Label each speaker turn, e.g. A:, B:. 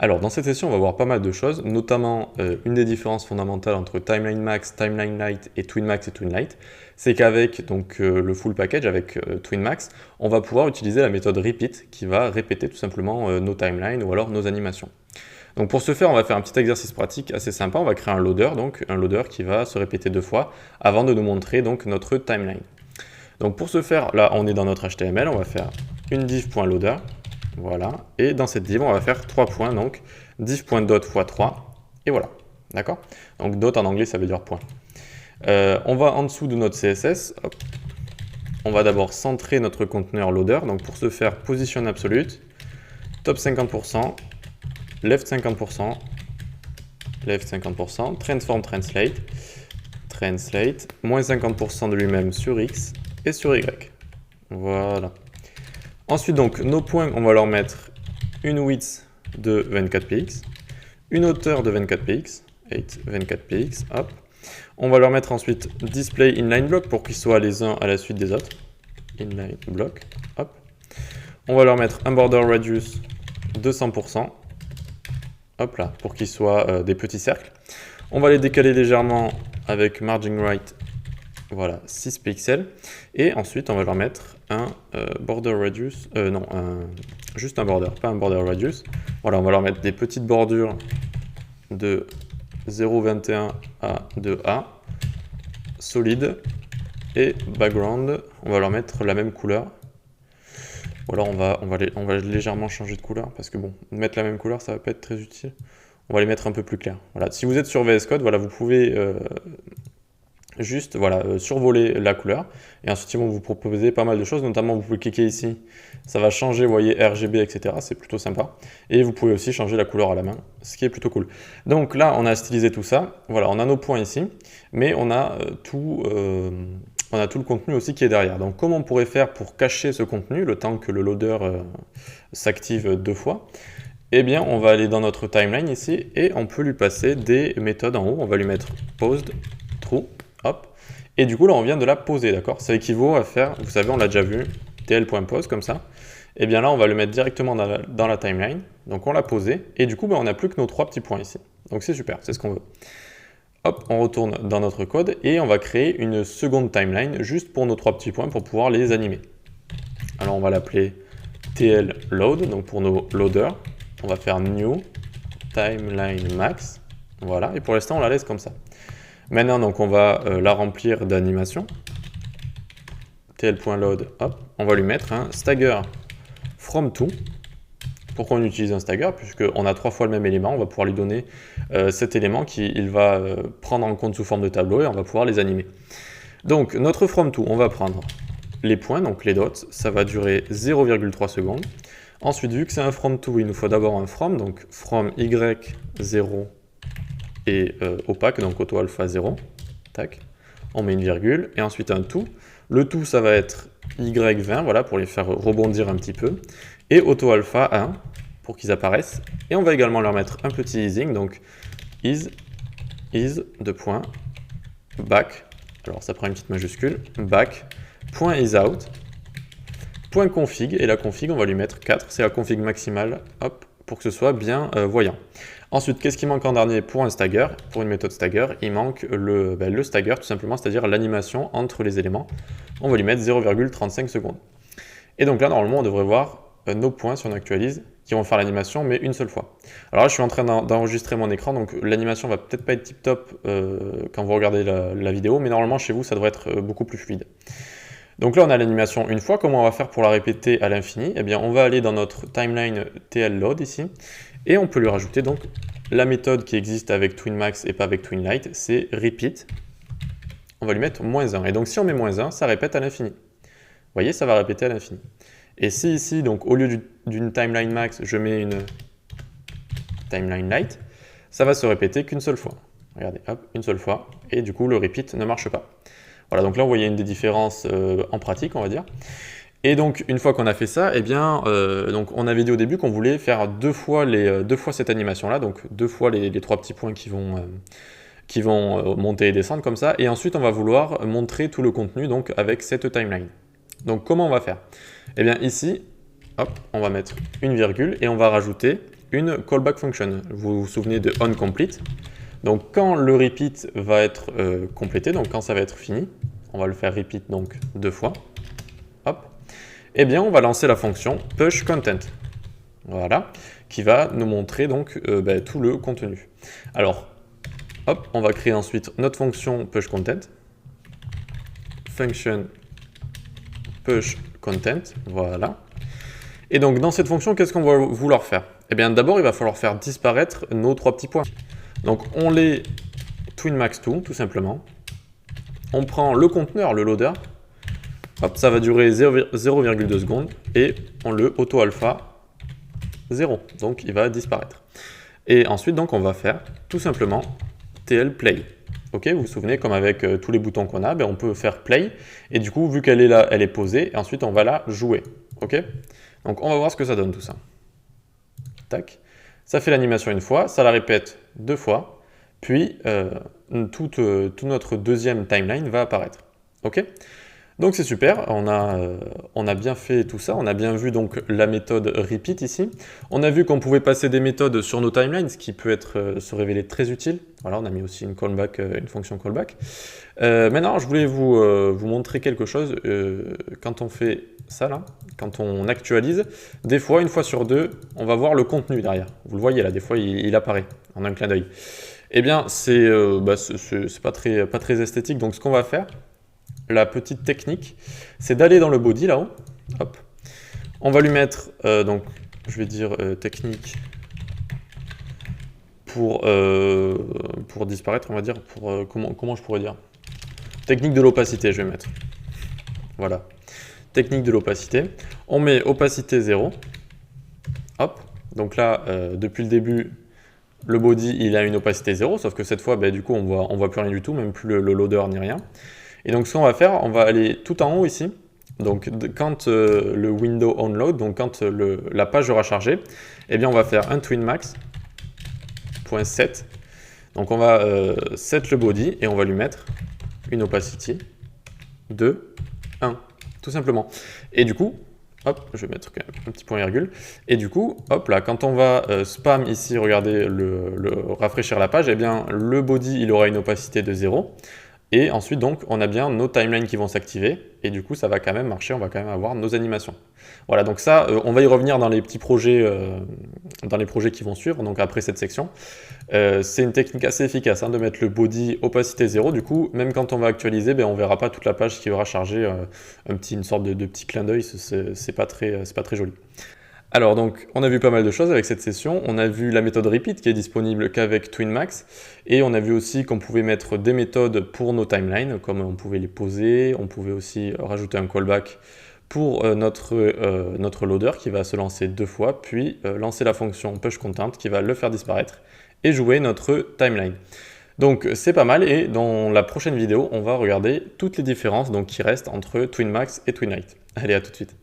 A: Alors, dans cette session, on va voir pas mal de choses, notamment une des différences fondamentales entre Timeline Max, Timeline Lite et Twin Max et Twin Lite, c'est qu'avec le full package, avec Twin Max, on va pouvoir utiliser la méthode repeat qui va répéter tout simplement nos timelines ou alors nos animations. Donc pour ce faire, on va faire un petit exercice pratique assez sympa. On va créer un loader, donc un loader qui va se répéter 2 fois avant de nous montrer donc notre timeline. Donc pour ce faire, là, on est dans notre HTML, on va faire une div.loader. Voilà, et dans cette div, on va faire 3 points, donc div.dot x 3, et voilà, d'accord? Donc dot en anglais, ça veut dire point. On va en dessous de notre CSS, hop. On va d'abord centrer notre conteneur loader, donc pour ce faire, position absolute, top 50%, left 50%, left 50%, transform translate, moins 50% de lui-même sur X et sur Y. Voilà. Ensuite, donc, nos points, on va leur mettre une width de 24 px, une hauteur de 24 px, 24 px, hop. On va leur mettre ensuite display inline block pour qu'ils soient les uns à la suite des autres. Inline block, hop. On va leur mettre un border radius de 100%, hop là, pour qu'ils soient des petits cercles. On va les décaler légèrement avec margin right, voilà, 6 pixels. Et ensuite, on va leur mettre un border radius, juste un border, pas un border radius. Voilà, on va leur mettre des petites bordures de 0,21 à 2A, solide, et background, on va leur mettre la même couleur. Ou alors on va légèrement changer de couleur, parce que bon, mettre la même couleur, ça va pas être très utile. On va les mettre un peu plus clairs. Voilà, si vous êtes sur VS Code, voilà, vous pouvez juste survoler la couleur, et ensuite ils vont vous proposer pas mal de choses, notamment vous pouvez cliquer ici, ça va changer, vous voyez, RGB, etc. C'est plutôt sympa, et vous pouvez aussi changer la couleur à la main, ce qui est plutôt cool. Donc là, on a stylisé tout ça, voilà, on a nos points ici, mais on a tout le contenu aussi qui est derrière. Donc comment on pourrait faire pour cacher ce contenu, le temps que le loader s'active 2 fois? Eh bien, on va aller dans notre timeline ici, et on peut lui passer des méthodes en haut, on va lui mettre posed, true, hop, et du coup là on vient de la poser, d'accord? Ça équivaut à faire, vous savez, on l'a déjà vu, tl.pose comme ça. Et bien là on va le mettre directement dans la timeline, donc on l'a posé, et du coup on n'a plus que nos 3 petits points ici. Donc c'est super, c'est ce qu'on veut. Hop, on retourne dans notre code, et on va créer une seconde timeline juste pour nos 3 petits points pour pouvoir les animer. Alors on va l'appeler tl_load, donc pour nos loaders, on va faire new timeline max, voilà, et pour l'instant on la laisse comme ça. Maintenant, donc, on va la remplir d'animation. tl.load, hop, on va lui mettre un stagger from to. Pourquoi on utilise un stagger? Puisqu'on a 3 fois le même élément, on va pouvoir lui donner cet élément qu'il va prendre en compte sous forme de tableau et on va pouvoir les animer. Donc, notre from to, on va prendre les points, donc les dots, ça va durer 0,3 secondes. Ensuite, vu que c'est un from to, il nous faut d'abord un from, donc from y0 et opaque, donc auto alpha 0, tac, on met une virgule, et ensuite un to. Le to, ça va être y20, voilà, pour les faire rebondir un petit peu, et auto alpha 1, pour qu'ils apparaissent, et on va également leur mettre un petit easing, donc is, de point, back, alors ça prend une petite majuscule, back, point isout, point config, et la config, on va lui mettre 4, c'est la config maximale, hop, pour que ce soit bien voyant. Ensuite, qu'est-ce qui manque en dernier pour un stagger? Pour une méthode stagger, il manque le stagger, tout simplement, c'est-à-dire l'animation entre les éléments. On va lui mettre 0,35 secondes. Et donc là, normalement, on devrait voir nos points, si on actualise, qui vont faire l'animation, mais une seule fois. Alors là, je suis en train d'enregistrer mon écran, donc l'animation va peut-être pas être tip-top quand vous regardez la vidéo, mais normalement, chez vous, ça devrait être beaucoup plus fluide. Donc là, on a l'animation une fois. Comment on va faire pour la répéter à l'infini? Eh bien, on va aller dans notre timeline tl_load ici, et on peut lui rajouter donc la méthode qui existe avec TwinMax et pas avec TwinLite, c'est repeat. On va lui mettre -1. Et donc, si on met -1, ça répète à l'infini. Vous voyez, ça va répéter à l'infini. Et si ici, donc, au lieu d'une timeline max, je mets une timeline light, ça va se répéter qu'une seule fois. Regardez, hop, une seule fois. Et du coup, le repeat ne marche pas. Voilà, donc là, vous voyez une des différences en pratique, on va dire. Et donc, une fois qu'on a fait ça, eh bien, donc on avait dit au début qu'on voulait faire deux fois cette animation-là, donc 2 fois les 3 petits points qui vont monter et descendre comme ça. Et ensuite, on va vouloir montrer tout le contenu donc, avec cette timeline. Donc, comment on va faire? Eh bien, ici, hop, on va mettre une virgule et on va rajouter une callback function. Vous vous souvenez de onComplete. Donc quand le repeat va être complété, donc quand ça va être fini, on va le faire repeat donc 2 fois, hop, eh bien on va lancer la fonction pushContent, voilà, qui va nous montrer donc tout le contenu. Alors, hop, on va créer ensuite notre fonction pushContent, function pushContent, voilà. Et donc dans cette fonction, qu'est-ce qu'on va vouloir faire? Eh bien d'abord, il va falloir faire disparaître nos 3 petits points. Donc on les twinmax2 tout simplement. On prend le conteneur, le loader. Hop, ça va durer 0,2 secondes et on le auto-alpha 0. Donc il va disparaître. Et ensuite, donc, on va faire tout simplement TL play. Ok, vous vous souvenez, comme avec tous les boutons qu'on a, on peut faire play. Et du coup, vu qu'elle est là, elle est posée. Et ensuite, on va la jouer. Ok, donc on va voir ce que ça donne tout ça. Tac. Ça fait l'animation une fois, ça la répète 2 fois. Puis, tout notre deuxième timeline va apparaître. Ok, donc c'est super, on a bien fait tout ça, on a bien vu donc la méthode repeat ici. On a vu qu'on pouvait passer des méthodes sur nos timelines, ce qui peut se révéler très utile. Voilà, on a mis aussi une callback, une fonction callback. Maintenant, je voulais vous montrer quelque chose. Quand on fait ça là, quand on actualise, des fois, une fois sur deux, on va voir le contenu derrière. Vous le voyez là, des fois il apparaît en un clin d'œil. Eh bien, c'est pas très esthétique, donc ce qu'on va faire, la petite technique, c'est d'aller dans le body là-haut. Hop. On va lui mettre, donc, je vais dire technique pour disparaître, on va dire, comment je pourrais dire? Technique de l'opacité, je vais mettre. Voilà. Technique de l'opacité. On met opacité 0. Hop. Donc là, depuis le début, le body, il a une opacité 0, sauf que cette fois, du coup, on voit plus rien du tout, même plus le loader ni rien. Et donc, ce qu'on va faire, on va aller tout en haut ici. Donc, quand le window onload, donc quand la page aura chargé, eh bien, on va faire un twinmax.set. Donc, on va set le body et on va lui mettre une opacity de 1, tout simplement. Et du coup, hop, je vais mettre un petit point virgule. Et du coup, hop là, quand on va spam ici, regardez, rafraîchir la page, eh bien, le body, il aura une opacité de 0. Et ensuite, donc, on a bien nos timelines qui vont s'activer. Et du coup, ça va quand même marcher, on va quand même avoir nos animations. Voilà, donc ça, on va y revenir dans les petits projets, qui vont suivre, donc après cette section. C'est une technique assez efficace de mettre le body opacité 0. Du coup, même quand on va actualiser, on ne verra pas toute la page qui aura chargé une sorte de petit clin d'œil. C'est pas très joli. Alors donc, on a vu pas mal de choses avec cette session. On a vu la méthode repeat qui est disponible qu'avec TwinMax. Et on a vu aussi qu'on pouvait mettre des méthodes pour nos timelines, comme on pouvait les poser. On pouvait aussi rajouter un callback pour notre loader qui va se lancer 2 fois, puis lancer la fonction pushContent qui va le faire disparaître et jouer notre timeline. Donc c'est pas mal, et dans la prochaine vidéo, on va regarder toutes les différences qui restent entre TwinMax et TwinLite. Allez, à tout de suite.